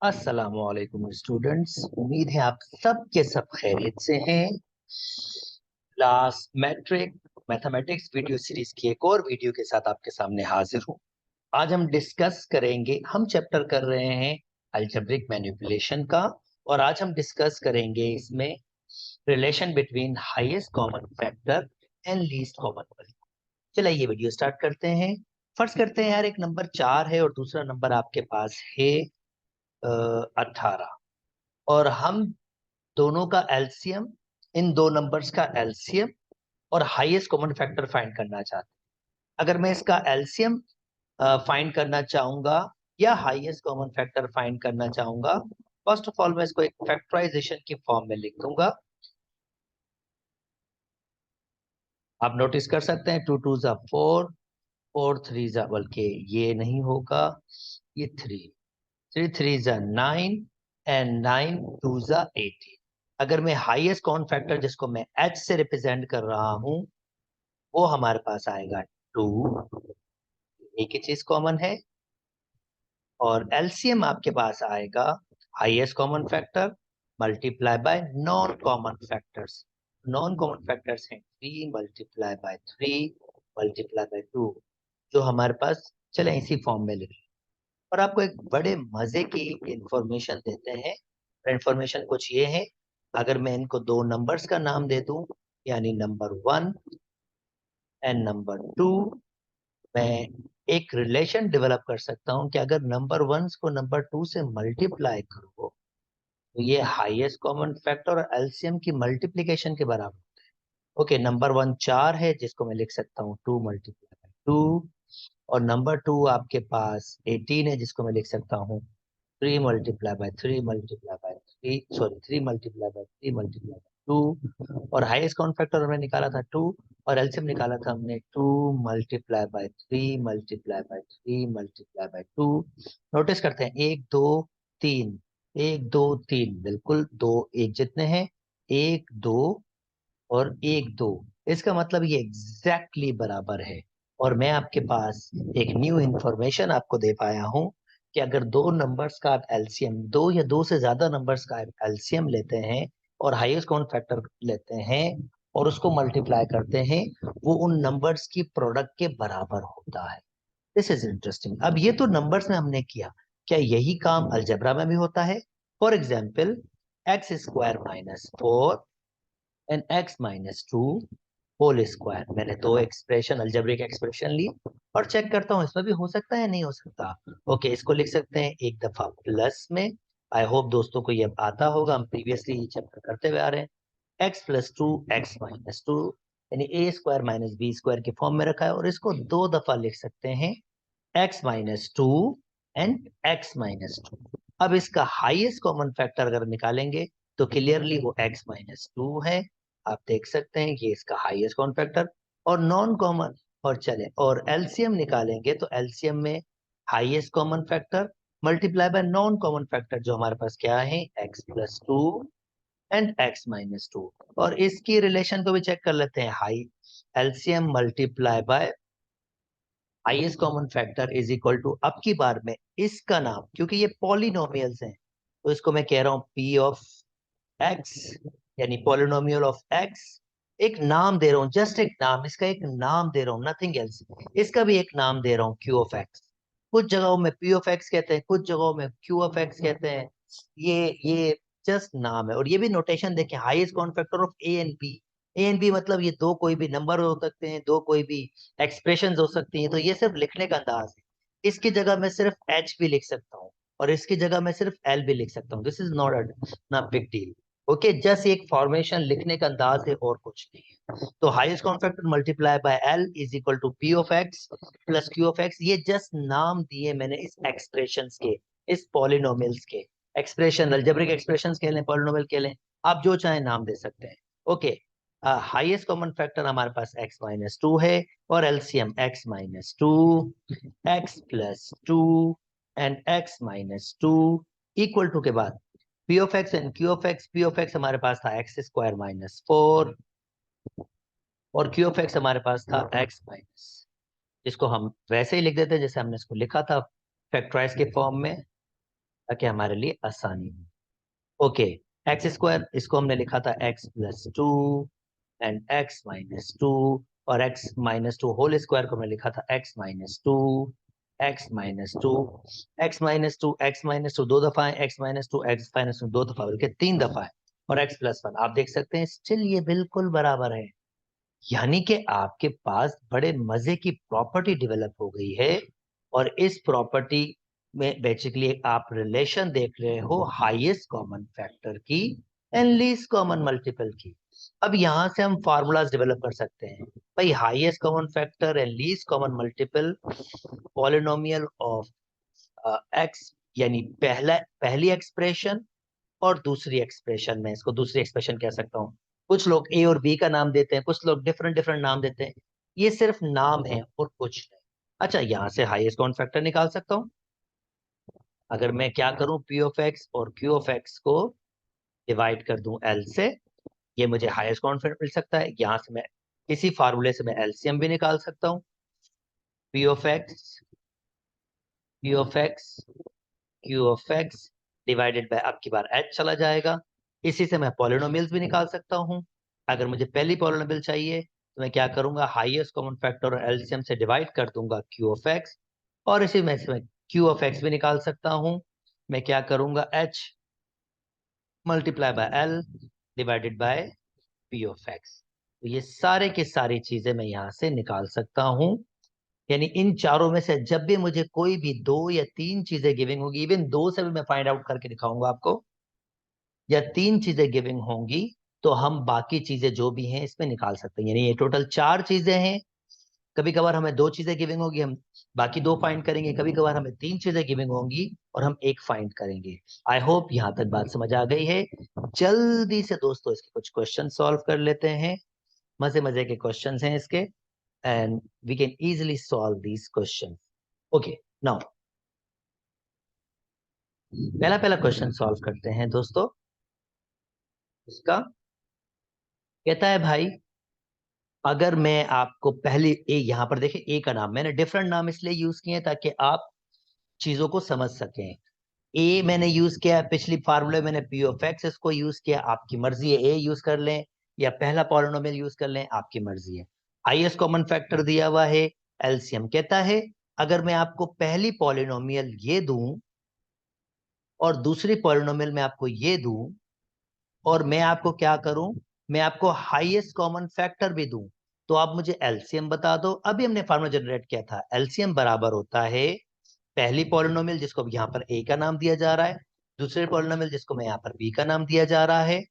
अस्सलामुअलैकुम स्टूडेंट्स, उम्मीद है आप सब के सब खैरियत से हैं। Class matric mathematics video series की एक और वीडियो के साथ आपके सामने हाजिर हूँ। आज हम डिस्कस करेंगे, हम चैप्टर कर रहे हैं अलजेब्रिक मैनिपुलेशन का, और आज हम डिस्कस करेंगे इसमें relation between highest common factor and least common multiple. चलिए ये वीडियो स्टार्ट करते हैं। फर्स्ट करते हैं यार, एक नंबर 4 है और दूसरा नंबर आपके पास है 18, और हम दोनों का एलसीएम, इन दो नंबर्स का एलसीएम और हाईएस्ट कॉमन फैक्टर फाइंड करना चाहते हैं। अगर मैं इसका एलसीएम फाइंड करना चाहूंगा या हाईएस्ट कॉमन फैक्टर फाइंड करना चाहूंगा, फर्स्ट ऑफ ऑल मैं इसको एक फैक्टराइजेशन की फॉर्म में लिख दूंगा। आप नोटिस कर सकते हैं 2 2 जा 4, 4 3 जा, बल्कि ये नहीं होगा, ये 3 3 3 जा 9 एंड 9 2 जा 18। अगर मैं हाईएस्ट कॉमन फैक्टर जिसको मैं एच से रिप्रेजेंट कर रहा हूं, वो हमारे पास आएगा 2, एक ही चीज कॉमन है। और एलसीएम आपके पास आएगा highest common factor multiply bye non common factors. Non common factors हैं 3 मल्टीप्लाई बाय 3 मल्टीप्लाई बाय 2, जो हमारे पास, चले इसी फॉर्म में लिख। और आपको एक बड़े मजे की इंफॉर्मेशन देते हैं। इंफॉर्मेशन कुछ ये है, अगर मैं इनको दो नंबर्स का नाम दे दूं, यानी नंबर 1 एंड नंबर 2, मैं एक रिलेशन डेवलप कर सकता हूं कि अगर नंबर 1 को नंबर 2 से मल्टीप्लाई करो तो ये हाईएस्ट कॉमन फैक्टर और एलसीएम की मल्टीप्लिकेशन के बराबर। ओके, नंबर 1 4 है जिसको मैं लिख सकता हूँ 2 मल्टीप्लाई बाय 2, और नंबर 2 आपके पास 18 है जिसको मैं लिख सकता हूँ 3 multiply by 3 multiply by 3, sorry 3 multiply by 3 multiply by 2, और हाईएस्ट कॉमन फैक्टर हमने निकाला था 2, और एलसीएम निकाला था हमने 2 multiply by 3 multiply by 3 multiply by 2। Notice करते हैं 1 2 3, 1 2 3, बिल्कुल दो एक जितने हैं, 1 2 और 1 2, इसका मतलब ये एग्जैक्टली बराबर है। और मैं आपके पास एक न्यू इंफॉर्मेशन आपको दे पाया हूं कि अगर दो नंबर्स का आप एलसीएम, दो या दो से ज्यादा नंबर्स का एलसीएम लेते हैं और हाईएस्ट कॉमन फैक्टर लेते हैं और उसको मल्टीप्लाई करते हैं, वो उन नंबर्स की प्रोडक्ट के बराबर होता है। This is interesting. अब ये तो नंबर्स में हमने किया, क्या यही काम अलजेब्रा में भी होता है? For example, x square minus 4 and x minus 2 whole square, मैंने दो एक्सप्रेशन, अलजेब्रिक एक्सप्रेशन ली, और चेक करता हूँ इसमें भी हो सकता है नहीं हो सकता। ओके, इसको लिख सकते हैं एक दफा प्लस में। आई होप दोस्तों को ये आता होगा, हम प्रीवियसली ये चैप्टर करते हुए आ रहे हैं। एक्स प्लस 2 एक्स माइनस 2, यानी ए स्क्वायर माइनस बी स्क्वायर की फॉर्म में रखा है, और इसको दो दफा लिख सकते हैं x minus 2 and x minus 2। अब इसका हाईएस्ट कॉमन फैक्टर अगर निकालेंगे तो क्लियरली वो एक्स माइनस 2 है। आप देख सकते हैं ये इसका हाईएस्ट कॉमन फैक्टर और नॉन कॉमन। और चले और एलसीएम निकालेंगे तो एलसीएम में highest common factor multiply bye non common factor, जो हमारे पास क्या है, x plus 2 and x minus 2। और इसकी रिलेशन को भी चेक कर लेते हैं, high LCM multiply by highest common factor is equal to, अब की बार में इसका नाम, क्योंकि ये पॉलिनोमियल्स हैं तो इसको मैं कह रहा हूं पी ऑफ एक्स, यानी पॉलिनोमियल ऑफ एक्स। एक नाम दे रहा हूं, जस्ट एक नाम, इसका एक नाम दे रहा हूं, नथिंग एल्स। इसका भी एक नाम दे रहा हूं, क्यू ऑफ एक्स। कुछ जगहों में पी ऑफ एक्स कहते हैं, कुछ जगहों में क्यू ऑफ एक्स कहते हैं। ये जस्ट नाम है। और ये भी नोटेशन देखें, highest common factor of a and b. A and b मतलब ये दो कोई भी नंबर हो सकते हैं, दो कोई भी एक्सप्रेशंस हो सकती हैं, तो ये सिर्फ लिखने का अंदाज है। इसकी जगह मैं सिर्फ एच भी लिख सकता हूँ और इसकी जगह मैं सिर्फ एल भी लिख सकता हूँ। This is not big deal. Okay, just एक फॉर्मेशन लिखने का अंदाज है और कुछ नहीं है। तो highest common factor multiply by l is equal to p of x plus q of x. ये जस्ट नाम दिए मैंने इस एक्सप्रेशंस के, इस पॉलिनोमियल्स के। एक्सप्रेशन अलजेब्रिक एक्सप्रेशंस कह लें, पॉलिनोमियल कह लें, आप जो चाहे नाम दे सकते हैं। ओके, हाईएस्ट कॉमन फैक्टर हमारे पास x माइनस 2 है, और LCM x minus 2, x plus 2 and x minus 2 equal to के बाद p of x and q of x। p of x हमारे पास था एक्स स्क्वायर माइनस 4, और q ऑफ x हमारे पास था x माइनस, जिसको हम वैसे ही लिख देते हैं जैसे हमने इसको लिखा था, फैक्टराइज के फॉर्म में, ताकि हमारे लिए आसानी हो। ओके, एक्स स्क्वायर इसको हमने लिखा था X plus two and x minus two, और X minus two whole square को हमने लिखा था X minus two, X minus two, X minus two, X minus two दो दफा है, X minus two, X minus two दो दफा बल्कि तीन दफा है, और एक्स प्लस वन। आप देख सकते हैं स्टिल ये बिल्कुल बराबर है, यानी कि आपके पास बड़े मजे की प्रॉपर्टी डेवलप हो गई है। और इस प्रॉपर्टी में बेसिकली आप रिलेशन देख रहे हो हाईएस्ट कॉमन फैक्टर की एंड लीस्ट कॉमन मल्टीपल की। अब यहां से हम फार्मूलाज डेवलप कर सकते हैं। भाई highest common factor and least common multiple polynomial of x, यानी पहली एक्सप्रेशन और दूसरी एक्सप्रेशन में, इसको दूसरी एक्सप्रेशन कह सकता हूँ। कुछ लोग ए और बी का नाम देते हैं, कुछ लोग डिफरेंट डिफरेंट नाम देते हैं, ये सिर्फ नाम है और कुछ नहीं। अच्छा, यहां से हाईएस्ट कॉमन फैक्टर निकाल सकता हूँ। अगर मैं क्या करूं, पी ऑफ एक्स और क्यू ऑफ एक्स को डिवाइड कर दूं एल से, ये मुझे हाईएस्ट कॉमन फैक्टर मिल सकता है। यहां से मैं इसी फार्मूले से मैं एलसीएम भी निकाल सकता हूँ। P of x, P of X, Q of x divided by, अब की बार एच चला जाएगा। इसी से मैं पॉलिनोमियल्स भी निकाल सकता हूँ। अगर मुझे पहली पॉलिनोमियल चाहिए तो मैं क्या करूंगा, हाईएस्ट कॉमन फैक्टर और एलसीएम से डिवाइड कर दूंगा क्यू ऑफ एक्स, और इसी में से मैं क्यू ऑफ एक्स भी निकाल सकता हूँ। मैं क्या करूंगा, H multiply by L divided by P of x. तो ये सारे की सारी चीजें मैं यहां से निकाल सकता हूँ। यानी इन चारों में से जब भी मुझे कोई भी दो या तीन चीजें गिविंग होगी, इवन दो से भी मैं फाइंड आउट करके दिखाऊंगा आपको, या तीन चीजें गिविंग होंगी, तो हम बाकी चीजें जो भी हैं इसमें निकाल सकते हैं। यानी ये टोटल चार चीजें हैं। कभी कभार हमें दो चीजें गिविंग होगी, हम बाकी दो फाइंड करेंगे। कभी कभार हमें तीन चीजें गिविंग होंगी और हम एक फाइंड करेंगे। आई होप यहां तक बात समझ आ गई है। जल्दी से दोस्तों इसके कुछ क्वेश्चन सॉल्व कर लेते हैं। मजे मजे के क्वेश्चन हैं इसके, and we can easily solve these question. Okay, now पहला पहला क्वेश्चन सॉल्व करते हैं दोस्तों। इसका कहता है भाई, अगर मैं आपको पहले ए, यहां पर देखिए ए का नाम मैंने डिफरेंट नाम इसलिए यूज किए हैं ताकि आप चीजों को समझ सकें। ए मैंने यूज किया है, पिछली फार्मूले मैंने पी ऑफ एक्स इसको यूज किया, आपकी मर्जी है ए यूज कर लें या पहला पॉलिनोमियल यूज कर लें, आपकी मर्जी है। हाईएस्ट कॉमन फैक्टर दिया हुआ है, एलसीएम कहता है अगर मैं आपको पहली पॉलिनोमियल ये दूं और दूसरी पॉलिनोमियल में आपको ये दूं, और मैं आपको क्या करूं, मैं आपको हाईएस्ट कॉमन फैक्टर भी दूं, तो आप मुझे एलसीएम बता दो। अभी हमने फार्मूला जनरेट किया था, एलसीएम बराबर होता है पहली पॉलिनोमियल जिसको अब यहाँ पर ए का नाम दिया जा रहा है, दूसरे पॉलिनोमियल जिसको मैं यहाँ पर बी का नाम दिया जा रहा है,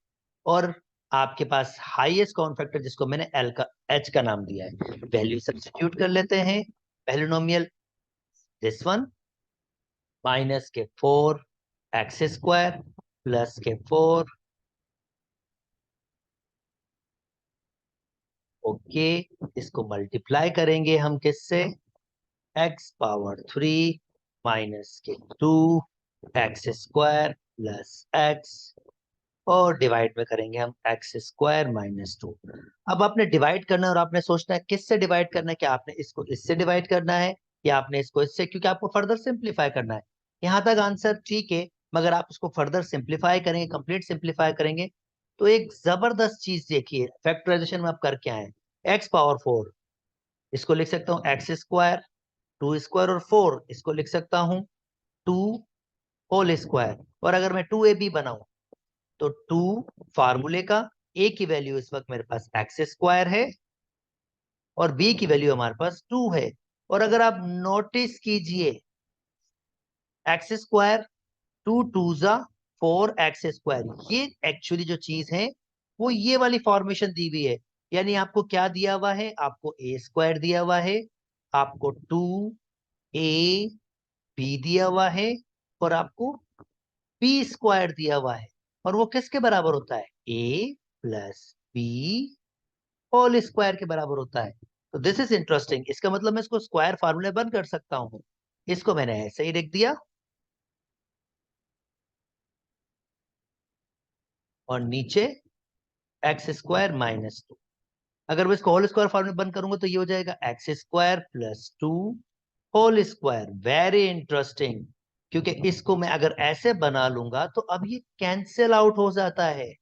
और आपके पास हाईएस्ट कॉमन फैक्टर जिसको मैंने एल का एच का नाम दिया है। वैल्यू सब्स्टिट्यूट कर लेते हैं। पॉलिनोमियल दिस वन माइनस के 4 एक्स स्क्वायर प्लस के 4, ओके, इसको मल्टीप्लाई करेंगे हम किससे, एक्स पावर 3 माइनस के 2 एक्स स्क्वायर प्लस एक्स, और डिवाइड में करेंगे हम एक्स स्क्वायर माइनस 2। अब आपने डिवाइड करना है और आपने सोचना है किससे डिवाइड करना है, क्या आपने इसको इससे डिवाइड करना है या आपने इसको इससे, क्योंकि आपको फर्दर सिंप्लीफाई करना है। यहां तक आंसर ठीक है, मगर आप इसको फर्दर सिंप्लीफाई करेंगे, कंप्लीट सिंप्लीफाई करेंगे, तो एक जबरदस्त चीज देखिए फैक्टराइजेशन में आप करके आए। एक्स पावर 4 इसको लिख सकता हूँ एक्स स्क्वायर, 2 स्क्वायर और 4 इसको लिख सकता हूँ 2 होल स्क्वायर। और अगर मैं 2ab बनाऊं तो 2 फार्मूले का, ए की वैल्यू इस वक्त मेरे पास एक्स स्क्वायर है और बी की वैल्यू हमारे पास 2 है। और अगर आप नोटिस कीजिए, एक्स स्क्वायर 2 2 जा 4 एक्स स्क्वायर, ये एक्चुअली जो चीज है वो ये वाली फॉर्मेशन दी हुई है। यानी आपको क्या दिया हुआ है, आपको ए स्क्वायर दिया हुआ है, आपको 2ab दिया हुआ है, और आपको बी स्क्वायर दिया हुआ है। और वो किसके बराबर होता है, ए प्लस बी होल स्क्वायर के बराबर होता है। तो दिस इज इंटरेस्टिंग, इसका मतलब मैं इसको स्क्वायर फार्मूले बंद कर सकता हूँ। इसको मैंने ऐसे ही लिख दिया, और नीचे एक्स स्क्वायर माइनस 2। अगर मैं इसको होल स्क्वायर फार्मूले बंद करूंगा तो ये हो जाएगा x square plus 2 whole square. Very interesting, क्योंकि इसको मैं अगर ऐसे बना लूंगा तो अब ये कैंसिल आउट हो जाता है।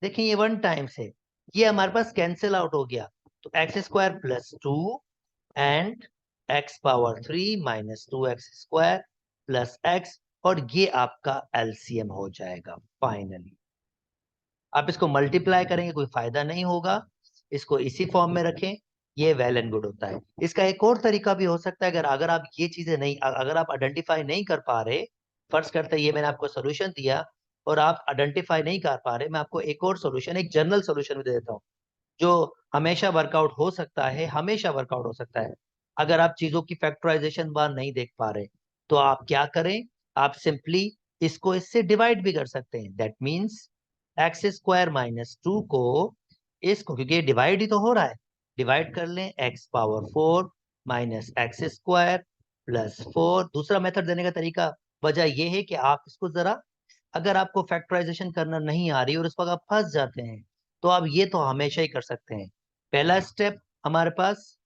देखिए ये वन टाइम से ये हमारे पास कैंसिल आउट हो गया। तो x square plus 2 and x power 3 minus 2x² plus x, और ये आपका एलसीएम हो जाएगा फाइनली। आप इसको मल्टीप्लाई करेंगे कोई फायदा नहीं होगा, इसको इसी फॉर्म में रखें, ये वेल एंड गुड होता है। इसका एक और तरीका भी हो सकता है, अगर आप ये चीजें नहीं, अगर आप आइडेंटिफाई नहीं कर पा रहे, फर्ज करते हैं ये मैंने आपको सोल्यूशन दिया और आप आइडेंटिफाई नहीं कर पा रहे, मैं आपको एक और सोल्यूशन, एक जनरल सोल्यूशन भी दे देता हूँ जो हमेशा वर्कआउट हो सकता है, हमेशा वर्कआउट हो सकता है। अगर आप चीजों की फैक्टराइजेशन बार नहीं देख पा रहे तो आप क्या करें, आप सिंपली इसको इससे डिवाइड भी कर सकते हैं। That means x square minus 2 को इसको, क्योंकि डिवाइड ही तो हो रहा है, डिवाइड कर लें x power 4 minus x square plus 4। दूसरा मेथड देने का तरीका, वजह यह है कि आप इसको जरा, अगर आपको फैक्टराइजेशन करना नहीं आ रही और उस पर आप फंस जाते हैं तो आप ये तो हमेशा ही कर सकते हैं। पहला स्टेप हमारे पास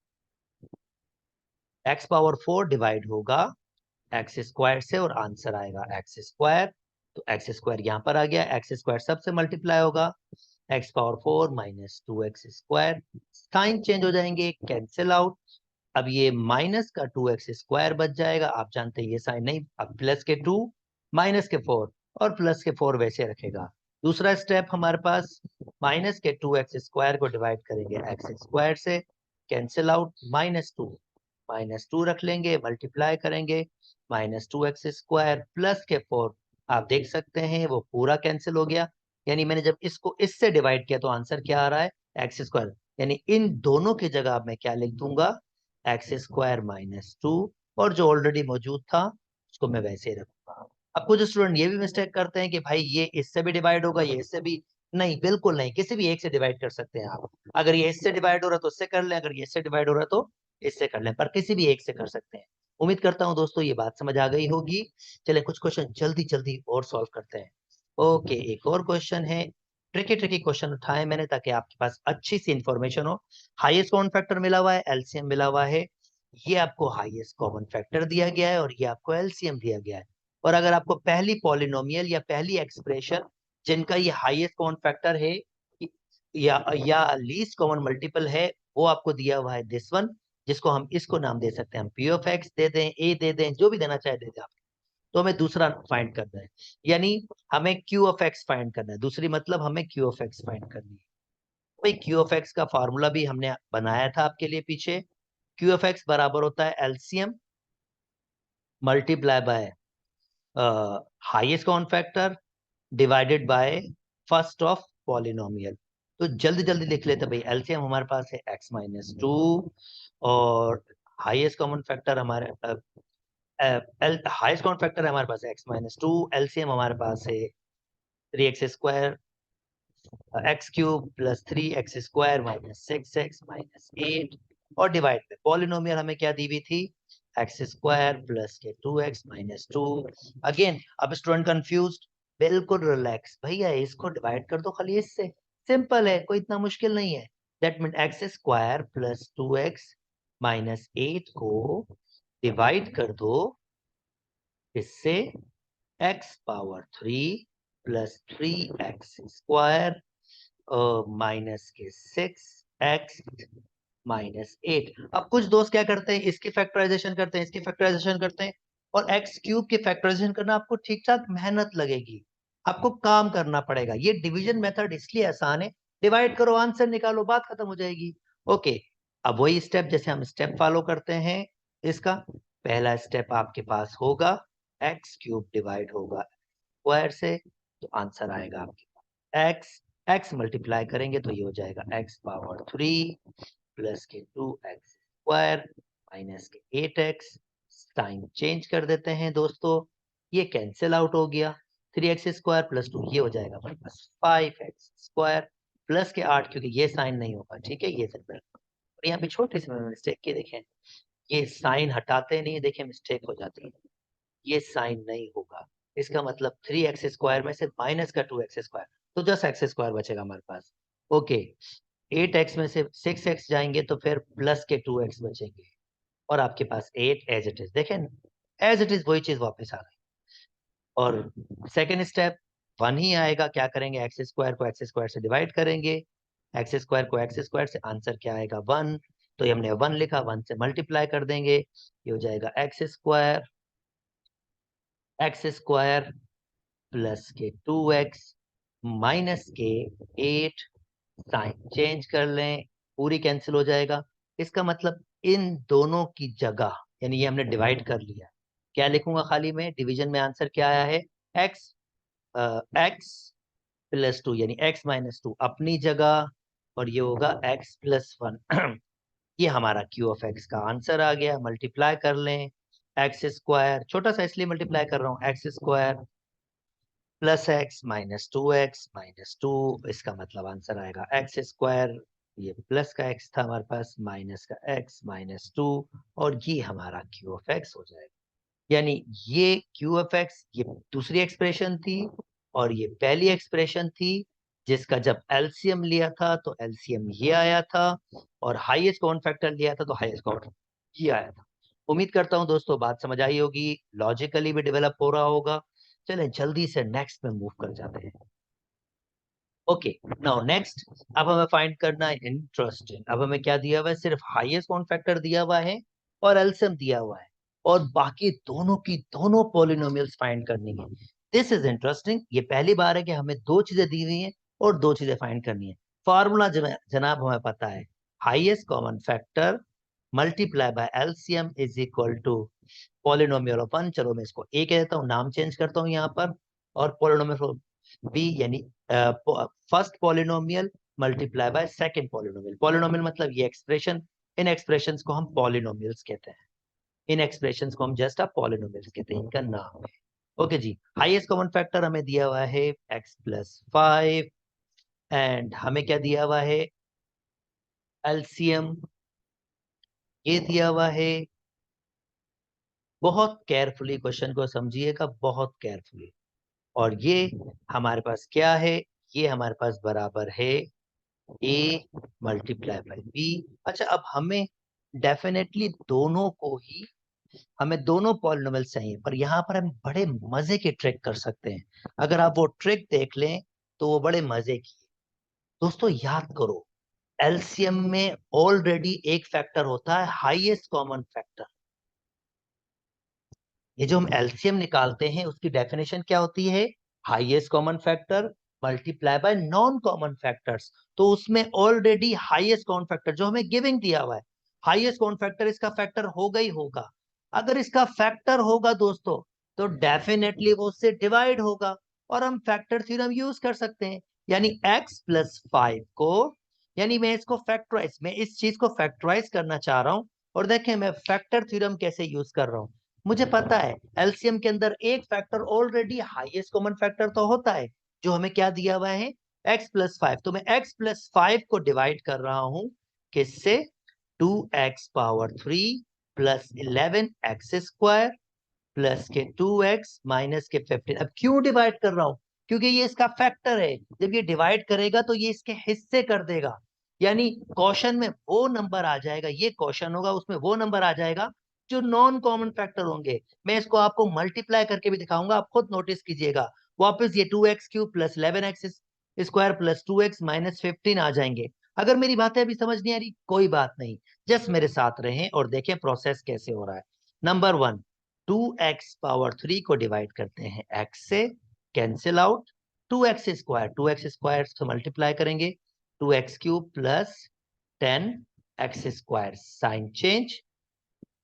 एक्स पावर 4 डिवाइड होगा एक्स स्क्वायर से और आंसर आएगा एक्स स्क्वायर। तो एक्स स्क्वायर यहाँ पर आ गया, एक्स स्क्वायर सबसे मल्टीप्लाई होगा, x power 4 minus 2x², sign change हो जाएंगे, कैंसिल आउट। अब ये माइनस का 2x² बच जाएगा, आप जानते हैं ये साइन नहीं, अब प्लस के 2 माइनस के 4 और प्लस के 4 वैसे रखेगा। दूसरा स्टेप हमारे पास, माइनस के 2x² को डिवाइड करेंगे x² से, कैंसिल आउट, माइनस टू रख लेंगे, मल्टीप्लाई करेंगे, -2x² प्लस के 4, आप देख सकते हैं वो पूरा कैंसिल हो गया। यानी मैंने जब इसको इससे डिवाइड किया तो आंसर क्या आ रहा है, x²। यानी इन दोनों की जगह अब मैं क्या लिख दूंगा, x² - 2, और जो ऑलरेडी मौजूद था उसको मैं वैसे ही रखूंगा। अब कुछ स्टूडेंट ये भी मिस्टेक करते हैं कि भाई ये इससे भी डिवाइड होगा, ये इससे भी, नहीं, बिल्कुल नहीं, किसी भी एक से डिवाइड कर सकते हैं आप। अगर ये इससे डिवाइड हो रहा है तो इससे कर लें, अगर ये इससे डिवाइड हो रहा है तो इससे कर लें, पर किसी भी एक से कर सकते हैं। उम्मीद करता हूं दोस्तों ये बात समझ आ गई होगी। चले कुछ क्वेश्चन जल्दी जल्दी और सॉल्व करते हैं। ओके, एक और क्वेश्चन है, ट्रिकी ट्रिकी क्वेश्चन उठाए मैंने ताकि आपके पास अच्छी सी इंफॉर्मेशन हो। हाईएस्ट कॉमन फैक्टर मिला हुआ है, एलसीएम मिला हुआ है, ये आपको हाईएस्ट कॉमन फैक्टर दिया गया है और ये आपको एलसीएम दिया गया है। और अगर आपको पहली पॉलिनोमियल या पहली एक्सप्रेशन जिनका ये हाईएस्ट कॉमन फैक्टर है या लीस्ट कॉमन मल्टीपल है, वो आपको दिया हुआ है दिस वन, जिसको हम इसको नाम दे सकते हैं, हम पी ऑफ एक्स दे दें, ए दे दें, जो भी देना चाहे दे दें आप। तो हमें दूसरा फाइंड करना है, यानी हमें क्यू ऑफ एक्स फाइंड करना है, दूसरी मतलब हमें क्यू ऑफ एक्स फाइंड करनी है। भाई क्यू ऑफ एक्स का फॉर्मूला भी हमने बनाया था आपके लिए पीछे। क्यू ऑफ एक्स बराबर होता है LCM multiply by highest common factor divided by first of polynomial. तो जल्दी जल्दी लिख लेते भाई, एलसीएम हमारे पास है x-2 और हाईएस्ट कॉमन फैक्टर हमारे हाईएस्ट कॉमन फैक्टर है हमारे पास x-2, एलसीएम हमारे पास है 3x² x³ plus 3x² minus 6x minus 8, और डिवाइड पे पॉलिनोमियल हमें क्या दी हुई थी, x² प्लस के 2x माइनस 2। अगेन अब स्टूडेंट कंफ्यूज, बिल्कुल रिलैक्स भैया, इसको डिवाइड कर दो खाली इससे, सिंपल है, कोई इतना मुश्किल नहीं है। That mean x² plus 2x minus 8 को डिवाइड कर दो इससे, x power 3 plus 3x² minus के 6x माइनस 8। अब कुछ दोस्त क्या करते हैं, इसकी फैक्टराइजेशन करते हैं, इसकी फैक्टराइजेशन करते हैं, और x³ की फैक्टराइजेशन करना आपको ठीक ठाक मेहनत लगेगी, आपको काम करना पड़ेगा। ये डिवीजन मेथड इसलिए आसान है, डिवाइड करो आंसर निकालो, बात खत्म हो जाएगी। ओके, अब वही स्टेप जैसे हम स्टेप फॉलो करते हैं, इसका पहला स्टेप आपके पास होगा, x³ डिवाइड होगा स्क्वायर से, तो आंसर आएगा आपके पास x मल्टीप्लाई करेंगे तो ये हो जाएगा x पावर 3 प्लस के 2x² माइनस के 8x। साइन चेंज कर देते हैं दोस्तों, ये कैंसिल आउट हो गया, 3x² प्लस 2 ये हो जाएगा हमारे पास 5x² प्लस के 8, क्योंकि ये साइन नहीं होगा, ठीक है, ये सिंपल। और यहाँ पे छोटी सी मिस्टेक की देखें, ये साइन हटाते नहीं, देखें मिस्टेक हो जाती है, ये साइन नहीं होगा, इसका मतलब 3x² में से माइनस का 2x², तो जस्ट x² बचेगा हमारे पास। ओके, 8x में से 6x जाएंगे तो फिर प्लस के 2x बचेंगे, और आपके पास 8 एज इट इज, देखें एज इट इज वही चीज वापस आ गई। और सेकेंड स्टेप 1 ही आएगा, क्या करेंगे, एक्स स्क्वायर को एक्स स्क्वायर से डिवाइड करेंगे, एक्स स्क्वायर को एक्स स्क्वायर से, आंसर क्या आएगा 1, तो ये हमने 1 लिखा, 1 से मल्टीप्लाई कर देंगे, ये हो जाएगा एक्स स्क्वायर प्लस के 2x माइनस के 8, साइन चेंज कर लें, पूरी कैंसिल हो जाएगा। इसका मतलब इन दोनों की जगह, यानी ये हमने डिवाइड कर लिया, क्या लिखूंगा खाली में, डिवीजन में आंसर क्या आया है, x x+2 यानी x-2 अपनी जगह, और ये होगा x+1 ये हमारा q ऑफ x का आंसर आ गया। मल्टीप्लाई कर लें, एक्स स्क्वायर, छोटा सा इसलिए मल्टीप्लाई कर रहा हूँ, एक्स स्क्वायर प्लस x-2x-2, इसका मतलब आंसर आएगा एक्स स्क्वायर, ये प्लस का x था हमारे पास, माइनस का x-2, और ये हमारा q ऑफ x हो जाएगा। यानी ये q ऑफ x ये दूसरी एक्सप्रेशन थी, और ये पहली एक्सप्रेशन थी, जिसका जब एलसीएम लिया था तो एलसीएम ये आया था, और हाईएस्ट कॉमन फैक्टर लिया था तो हाईएस्ट कॉमन ये आया था। उम्मीद करता हूं दोस्तों बात समझ आई होगी, लॉजिकली भी डेवलप हो रहा होगा। चलें जल्दी से नेक्स्ट में मूव कर जाते हैं। ओके, नाउ नेक्स्ट, अब हमें फाइंड करना है इंटरेस्टिंग। अब हमें क्या दिया हुआ है, सिर्फ हाईएस्ट कॉमन फैक्टर दिया हुआ है और एलसीएम दिया हुआ है, और बाकी दोनों की दोनों पॉलिनोमियल्स फाइंड करनी है। दिस इज इंटरेस्टिंग, ये पहली बार है कि हमें दो चीजें दी हुई हैं और दो चीजें फाइंड करनी है। फॉर्मूला जनाब हमें पता है, highest common factor multiply by LCM is equal to polynomial of 1, चलो मैं इसको ए कह देता हूँ, नाम चेंज करता हूँ यहाँ पर, और पॉलिनोमियल बी यानी first polynomial multiply by second polynomial. Polynomial मतलब ये एक्सप्रेशन, इन एक्सप्रेशंस को हम पॉलिनोमियल्स कहते हैं, इन एक्सप्रेशंस को हम जस्ट पॉलिनोमियल्स कहते हैं, इनका नाम है। ओके जी, हाईएस्ट कॉमन फैक्टर हमें दिया हुआ है x+5, एंड हमें क्या दिया हुआ है, एलसीएम ये दिया हुआ है। बहुत केयरफुली क्वेश्चन को समझिएगा, बहुत केयरफुली, और ये हमारे पास क्या है, ये हमारे पास बराबर है a मल्टीप्लाई बाई b। अच्छा, अब हमें डेफिनेटली दोनों को ही, हमें दोनों पॉलिनोमियल चाहिए, पर यहाँ पर हम बड़े मजे के ट्रिक कर सकते हैं। अगर आप वो ट्रिक देख लें तो वो बड़े मजे की है। दोस्तों याद करो, एलसीएम में ऑलरेडी एक फैक्टर होता है हाईएस्ट कॉमन फैक्टर। ये जो हम एलसीएम निकालते हैं उसकी डेफिनेशन क्या होती है, highest common factor multiply bye non common factors. तो उसमें ऑलरेडी हाईएस्ट कॉमन फैक्टर जो हमें गिविंग दिया हुआ है, हाईएस्ट कॉमन फैक्टर इसका फैक्टर होगा ही होगा। अगर इसका फैक्टर होगा दोस्तों तो डेफिनेटली वो उससे डिवाइड होगा, और हम फैक्टर थ्योरम यूज कर सकते हैं। यानी x+5 को, यानी मैं इसको फैक्टराइज, मैं इस चीज को फैक्टराइज करना चाह रहा हूं, और देखें मैं फैक्टर थ्योरम कैसे यूज कर रहा हूं। मुझे पता है एलसीएम के अंदर एक factor already highest common factor तो होता है, जो हमें क्या दिया हुआ है, x+5। तो मैं x+5 को डिवाइड कर रहा हूं किससे, 2x⁻³ प्लस 11x² प्लस के 2x माइनस के 15। अब क्यों डिवाइड कर रहा हूं, क्योंकि ये इसका फैक्टर है, जब ये डिवाइड करेगा तो ये इसके हिस्से कर देगा, यानी क्वेश्चन में वो नंबर आ जाएगा, ये क्वेश्चन होगा उसमें वो नंबर आ जाएगा जो नॉन कॉमन फैक्टर होंगे। मैं इसको आपको मल्टीप्लाई करके भी दिखाऊंगा, आप खुद नोटिस कीजिएगा। वापस ये 2x³ plus 11x² plus 2x minus 15 आ जाएंगे। अगर मेरी बातें अभी समझ नहीं आ रही कोई बात नहीं, जस्ट मेरे साथ रहें और देखें प्रोसेस कैसे हो रहा है। नंबर 1, 2x⁻³ को डिवाइड करते हैं x से, कैंसिल आउट, 2x² से मल्टीप्लाई करेंगे, 2x³ plus 10x², sign change,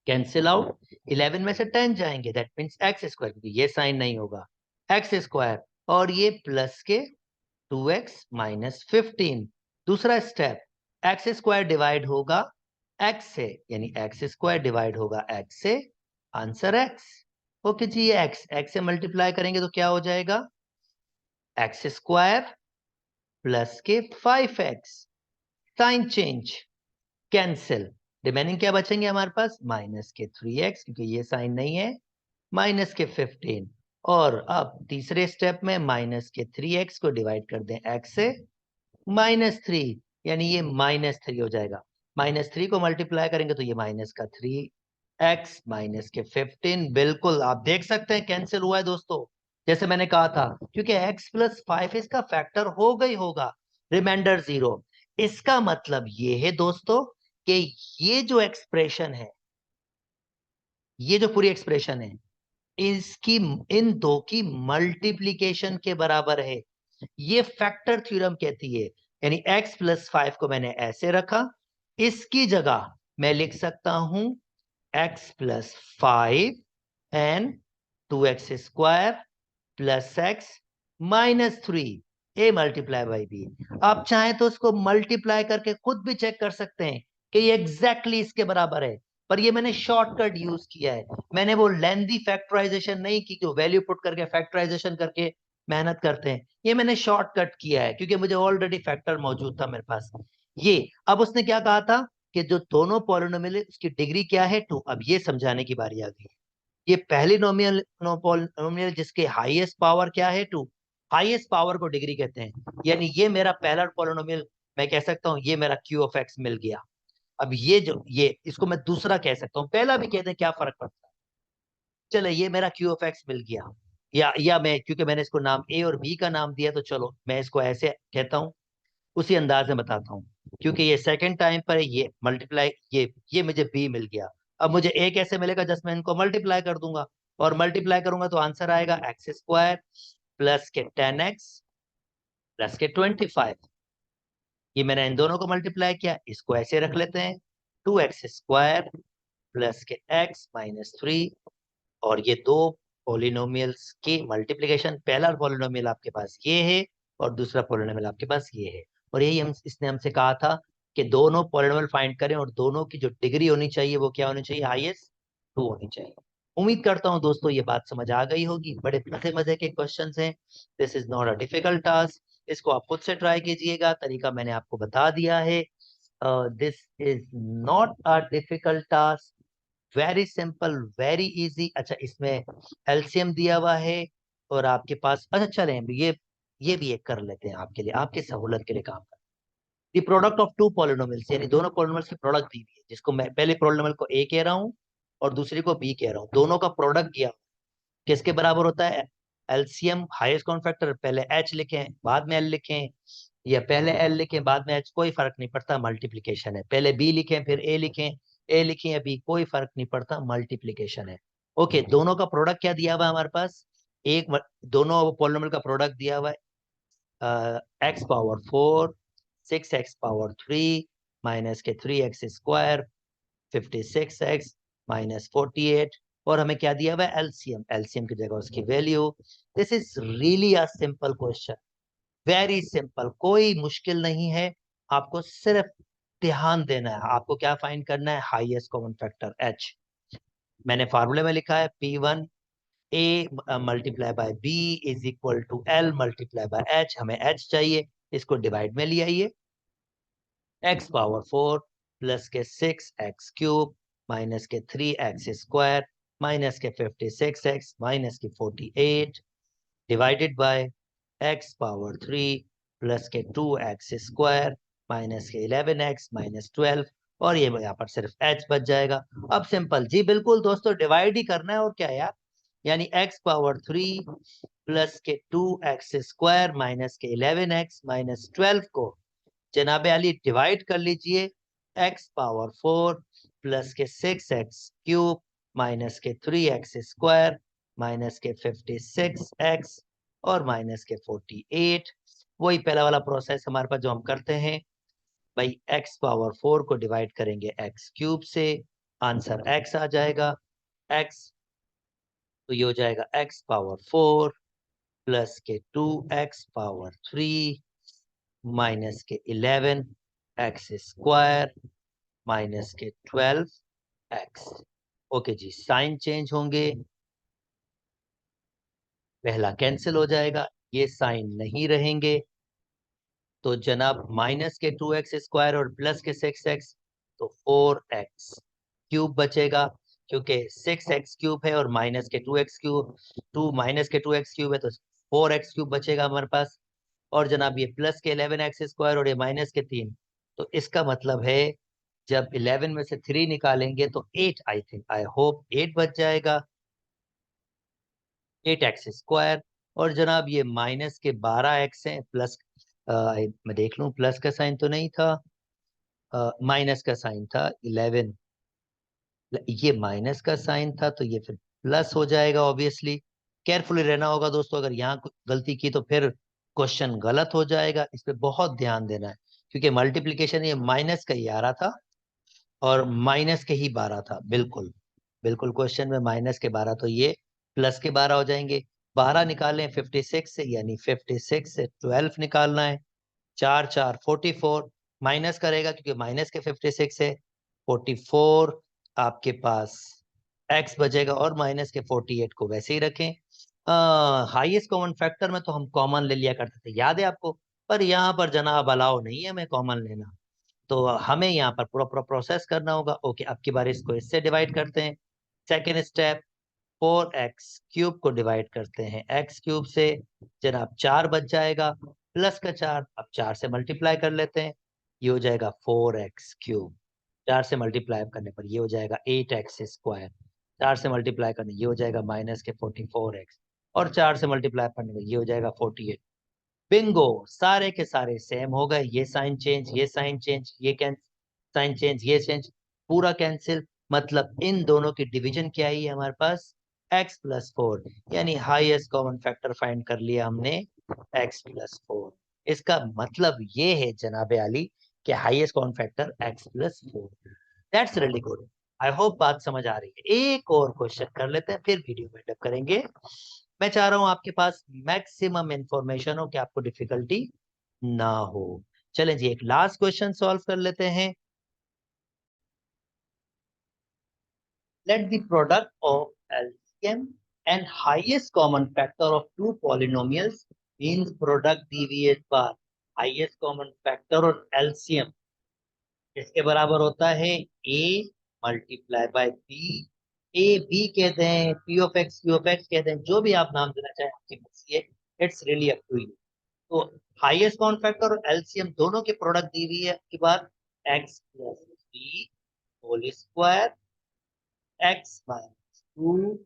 cancel out, 11 में से 10 जाएंगे, दैट मींस x², क्योंकि ये साइन नहीं होगा, x², और ये प्लस के 2x माइनस 15। दूसरा स्टेप, x² डिवाइड होगा x से, यानी x² डिवाइड होगा x से, आंसर x। ओके जी, ये x से मल्टीप्लाई करेंगे तो क्या हो जाएगा, x² प्लस के 5x, sign change, cancel, remaining क्या बचेंगे हमारे पास, माइनस के 3x, क्योंकि ये साइन नहीं है, माइनस के 15। और अब तीसरे स्टेप में माइनस के 3x को डिवाइड कर दें x से, -3, यानी ये -3 हो जाएगा। -3 को मल्टीप्लाई करेंगे तो ये माइनस का 3x माइनस के 15, बिल्कुल आप देख सकते हैं कैंसिल हुआ है दोस्तों। जैसे मैंने कहा था, क्योंकि x+5 इसका फैक्टर होगा ही होगा, रिमाइंडर 0। इसका मतलब ये है दोस्तों कि ये जो एक्सप्रेशन है, ये जो पूरी एक्सप्रेशन है, इसकी इन दो की मल्टीप्लीकेशन के बराबर है। ये फैक्टर थ्योरम कहती है। यानी x+5 को मैंने ऐसे रखा, इसकी जगह मैं लिख सकता हूं x+5 and 2x² plus x -3 a multiply by b। आप चाहें तो उसको मल्टीप्लाई करके खुद भी चेक कर सकते हैं कि ये एग्जैक्टली इसके बराबर है, पर ये मैंने शॉर्टकट यूज किया है। मैंने वो लेंदी फैक्टराइजेशन नहीं की, जो वैल्यू पुट करके फैक्टराइजेशन करके मेहनत करते हैं। ये मैंने शॉर्टकट किया है क्योंकि मुझे ऑलरेडी फैक्टर मौजूद था मेरे पास। ये अब उसने क्या कहा था कि जो दोनों पॉलिनोमियल है उसकी डिग्री क्या है, 2। अब ये समझाने की बारी आ गई। ये पहली नोमियल जिसके हाईएस्ट पावर क्या है, 2। हाईएस्ट पावर को डिग्री कहते हैं। यानी ये मेरा पहला पॉलिनोमियल, मैं कह सकता हूं ये मेरा क्यू ऑफ एक्स मिल गया। अब ये जो ये इसको मैं दूसरा कह सकता हूं, पहला भी कहते हैं, क्या फर्क पड़ता है। चलो ये मेरा क्यू ऑफ एक्स मिल गया। या मैं, क्योंकि मैंने इसको नाम ए और बी का नाम दिया, तो चलो मैं इसको ऐसे कहता हूँ, उसी अंदाज में बताता हूँ। क्योंकि ये सेकंड टाइम पर है, ये मल्टीप्लाई, ये मुझे बी मिल गया। अब मुझे ए कैसे मिलेगा, जस्ट मैं इनको मल्टीप्लाई कर दूंगा, और मल्टीप्लाई करूंगा तो आंसर आएगा x² प्लस के 10x प्लस के 25। ये मैंने इन दोनों को मल्टीप्लाई किया, इसको ऐसे रख लेते हैं 2x² प्लस के x-3। और ये दो पॉलिनोमियल्स की मल्टीप्लिकेशन, पहला पॉलिनोमियल आपके पास ये है और दूसरा पॉलिनोमियल आपके पास ये है। और यही इसने हमसे कहा था कि दोनों पॉलिनोमियल फाइंड करें और दोनों की जो डिग्री होनी चाहिए वो क्या होनी चाहिए, हाईएस्ट 2 होनी चाहिए। उम्मीद करता हूं दोस्तों ये बात समझ आ गई होगी। बड़े मजे मजे के क्वेश्चंस हैं। This is not a difficult task. इसको आप खुद से ट्राई कीजिएगा, तरीका मैंने आपको बता दिया है। This is not a difficult task, very simple, very easy. अच्छा, इसमें एलसीएम दिया हुआ है और आपके पास, अच्छा चलें ये भी एक कर लेते हैं आपके लिए, आपकी सहूलत के लिए काम कर। The product of two polynomials, यानी दोनों पॉलिनोमियल्स की प्रोडक्ट दी हुई है, जिसको मैं पहले पॉलिनोमियल को ए कह रहा हूँ और दूसरी को बी कह रहा हूँ। दोनों का प्रोडक्ट दिया किसके बराबर होता है, एलसीएम हाईएस्ट कॉमन फैक्टर, पहले एच लिखें बाद में एल लिखें, या पहले एल लिखें बाद में एच, कोई फर्क नहीं पड़ता, मल्टीप्लीकेशन है। पहले बी लिखें फिर ए लिखें, ए लिखें या बी, कोई फर्क नहीं पड़ता, मल्टीप्लीकेशन है। ओके, दोनों का प्रोडक्ट क्या दिया हुआ है हमारे पास, दोनों पॉलिनोमियल का प्रोडक्ट दिया हुआ है x⁴, 6x⁴ माइनस के 3x², 56x -48। और हमें क्या दिया हुआ है, एलसीएम। एलसीएम की जगह उसकी value. This is really a simple question, very simple, कोई मुश्किल नहीं है। आपको सिर्फ ध्यान देना है, आपको क्या फाइंड करना है, हाईएस्ट कॉमन फैक्टर h। मैंने फार्मूले में लिखा है P1 a multiply by b is equal to l multiply by h। हमें h चाहिए, इसको डिवाइड में ले आइए, x⁴ प्लस के 6x³ माइनस के 3x² माइनस के 56x माइनस के 48 डिवाइडेड बाय x⁴ प्लस के 2x² माइनस के 11x माइनस 12। और ये यहाँ पर सिर्फ h बच जाएगा। अब सिंपल जी, बिल्कुल दोस्तों, डिवाइड ही करना है और क्या यार। यानी x⁴ प्लस के 2x² माइनस के 11x माइनस 12 को जनाब अली डिवाइड कर लीजिए, x⁴ प्लस के 6x³ माइनस के 3x² माइनस के 56x और माइनस के 48। वही पहला वाला प्रोसेस हमारे पास जो हम करते हैं भाई, x⁴ को डिवाइड करेंगे x³ से, आंसर x आ जाएगा। x तो ये हो जाएगा x⁴ प्लस के 2x⁴ माइनस के 11x² माइनस के 12x। ओके जी, साइन चेंज होंगे, पहला कैंसिल हो जाएगा, ये साइन नहीं रहेंगे, तो जनाब माइनस के 2x² और प्लस के 6x, तो 4x³ बचेगा, क्योंकि 6x³ है और माइनस के 2x³, 2 माइनस के 2x³ है तो 4x³ बचेगा हमारे पास। और जनाब ये प्लस के 11x² और ये माइनस के 3, तो इसका मतलब है जब 11 में से 3 निकालेंगे तो 8, आई होप 8 बच जाएगा, 8x² और जनाब ये माइनस के 12x है, प्लस मैं देख लूं, प्लस का साइन तो नहीं था, माइनस का साइन था 11, ये माइनस का साइन था तो ये फिर प्लस हो जाएगा ऑब्वियसली। केयरफुली रहना होगा दोस्तों, अगर यहाँ गलती की तो फिर क्वेश्चन गलत हो जाएगा, इस पे बहुत ध्यान देना है, क्योंकि मल्टीप्लीकेशन ये माइनस का ही आ रहा था और माइनस के ही 12 था, बिल्कुल बिल्कुल क्वेश्चन में माइनस के 12, तो ये प्लस के 12 हो जाएंगे। 12 निकालें 56 से, यानी 56 से 12 निकालना है, 4 4 44, माइनस करेगा क्योंकि माइनस के 56 है, 44 आपके पास x बचेगा, और माइनस के 48 को वैसे ही रखें। हाईएस्ट कॉमन फैक्टर में तो हम कॉमन ले लिया करते थे, याद है आपको, पर यहाँ पर जनाब अलाउ नहीं है हमें कॉमन लेना, तो हमें यहाँ पर पूरा पूरा प्रोसेस करना होगा। ओके, अब की बार इसको इससे डिवाइड करते हैं। सेकेंड स्टेप, 4x³ को डिवाइड करते हैं x³ से, जनाब 4 बच जाएगा, प्लस का 4, अब 4 से मल्टीप्लाई कर लेते हैं, ये हो जाएगा 4x³, 4 से मल्टीप्लाई करने पर ये हो जाएगा 8x², 4 से मल्टीप्लाई करने ये हो जाएगा माइनस के 44x, और 4 से मल्टीप्लाई करने पर ये हो जाएगा 48। बिंगो, सारे के सारे सेम हो गए, ये साइन चेंज, ये साइन चेंज, ये साइन चेंज, ये चेंज, पूरा कैंसिल, मतलब इन दोनों की डिवीजन क्या आई है हमारे पास, x+4, यानी हाईएस्ट कॉमन फैक्टर फाइंड कर लिया हमने x+4। इसका मतलब ये है जनाबे आली कि highest common factor x+4। That's really good. I hope बात समझ आ रही है। एक और क्वेश्चन कर लेते हैं, फिर वीडियो वाइंड अप करेंगे। मैं चाह रहा हूं आपके पास मैक्सिमम इंफॉर्मेशन हो कि आपको डिफिकल्टी ना हो। चलें जी, एक लास्ट क्वेश्चन सॉल्व कर लेते हैं। Let the product of LCM and highest common factor of two polynomials means product डीवीएट बार। हाईएस्ट कॉमन फैक्टर और एलसीएम इसके बराबर होता है a multiply by B, A B कहते हैं, P of X Q of X कहते हैं, जो भी आप नाम देना चाहें आपकी मर्जी है, it's really up to you. तो हाईएस्ट कॉमन फैक्टर और एलसीएम दोनों के प्रोडक्ट दी हुई है आपके बाद, x+3 whole square, x-2,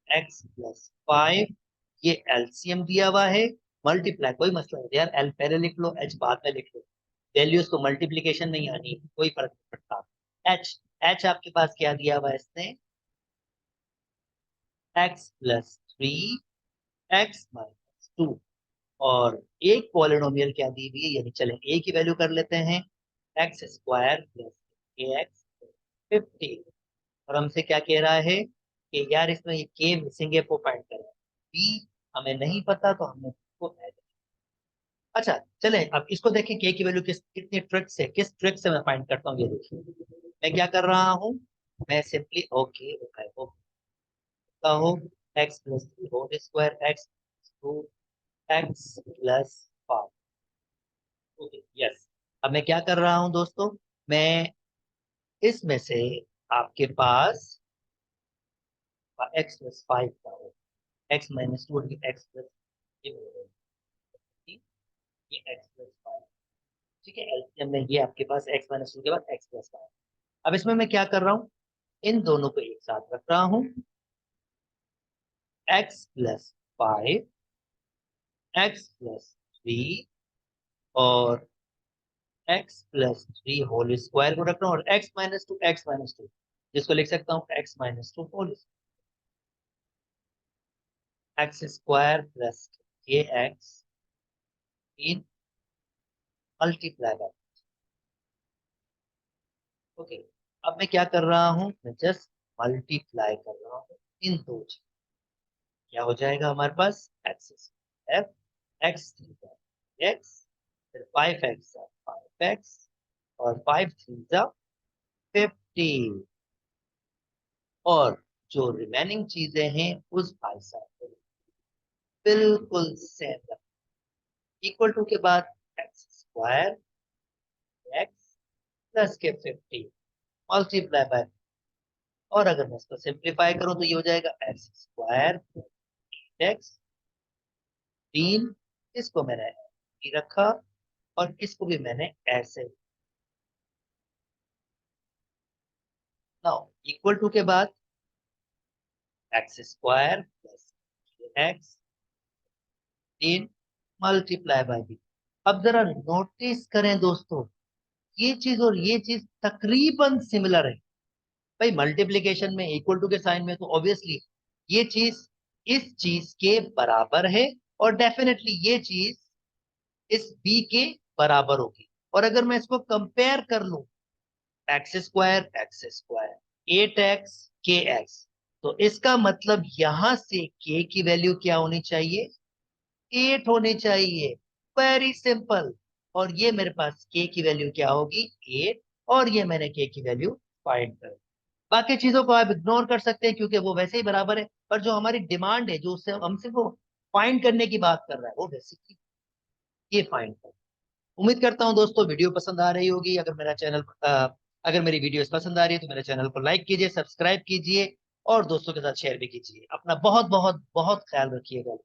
x+5, ये एलसीएम दिया हुआ है, मल्टीप्लाई, कोई मसला नहीं यार, एल पहले लिख लो, एच बाद में लिख लो, वैल्यूज तो मल्टीप्लीकेशन में ही आनी है, कोई फर्क नहीं पड़ता। एच, एच आपके पास क्या दिया हुआ है इसने, x+3, x-2, और एक पॉलिनोमियल क्या दी हुई है, यानी चलें ए की वैल्यू कर लेते हैं, x² + 50, और हमसे क्या कह रहा है कि यार इसमें ये के मिसिंग है, वो फाइंड करें। बी हमें नहीं पता तो हमने इसको ऐड। अच्छा चलें, अब इसको देखें के की वैल्यू कितनी ट्रिक से, किस ट्रिक से मैं फाइंड करता हूँ, ये देखिए मैं क्या कर रहा हूँ, मैं सिंपली ओके हूँ, x+3 whole square, x2, x+5। Okay yes, अब मैं क्या कर रहा हूँ दोस्तों, मैं इसमें से आपके पास x+5 का हो, x-2 x+, ये x+5, ठीक है, एलसीएम में ये आपके पास x-2 के बाद x+5। अब इसमें मैं क्या कर रहा हूँ, इन दोनों को एक साथ रख रहा हूँ, x+5, x+3 और x+3 होल स्क्वायर को रख रहा हूँ, और x-2 जिसको लिख सकता हूँ x-2 होल, x² + इन मल्टीप्लाई बाय, ओके। अब मैं क्या कर रहा हूँ, मैं जस्ट मल्टीप्लाई कर रहा हूँ इन दो चीज, क्या हो जाएगा हमारे पास, x² x, फिर 5x और 5×3 = 50, और जो रिमेनिंग चीजें हैं उस भाई साहब को बिल्कुल सेम रख, इक्वल टू के बाद x² x प्लस के 50 मल्टीप्लाई बाय, और अगर मैं इसको सिंप्लीफाई करूं तो ये हो जाएगा x² x 3, इसको मैंने रखा और इसको भी मैंने ऐसे, नाउ इक्वल टू के बाद x² + x 15 multiply by B. अब जरा नोटिस करें दोस्तों, ये चीज और ये चीज तकरीबन सिमिलर है। भाई मल्टीप्लीकेशन में इक्वल टू के साइन में तो ऑब्वियसली ये चीज इस चीज के बराबर है, और डेफिनेटली ये चीज इस बी के बराबर होगी। और अगर मैं इसको कंपेयर कर लूं, एक्स स्क्वायर 8x के एक्स, तो इसका मतलब यहां से के की वैल्यू क्या होनी चाहिए, 8 होनी चाहिए। Very simple. और ये मेरे पास के की वैल्यू क्या होगी, 8, और ये मैंने के की वैल्यू फाइंड कर। बाकी चीजों को आप इग्नोर कर सकते हैं क्योंकि वो वैसे ही बराबर है, पर जो हमारी डिमांड है, जो उससे हमसे वो फाइंड करने की बात कर रहा है, वो बेसिकली ये फाइंड कर। उम्मीद करता हूं दोस्तों वीडियो पसंद आ रही होगी। अगर मेरी वीडियोस पसंद आ रही है तो मेरे चैनल को लाइक कीजिए, सब्सक्राइब कीजिए, और दोस्तों के साथ शेयर भी कीजिए। अपना बहुत बहुत बहुत ख्याल रखिएगा।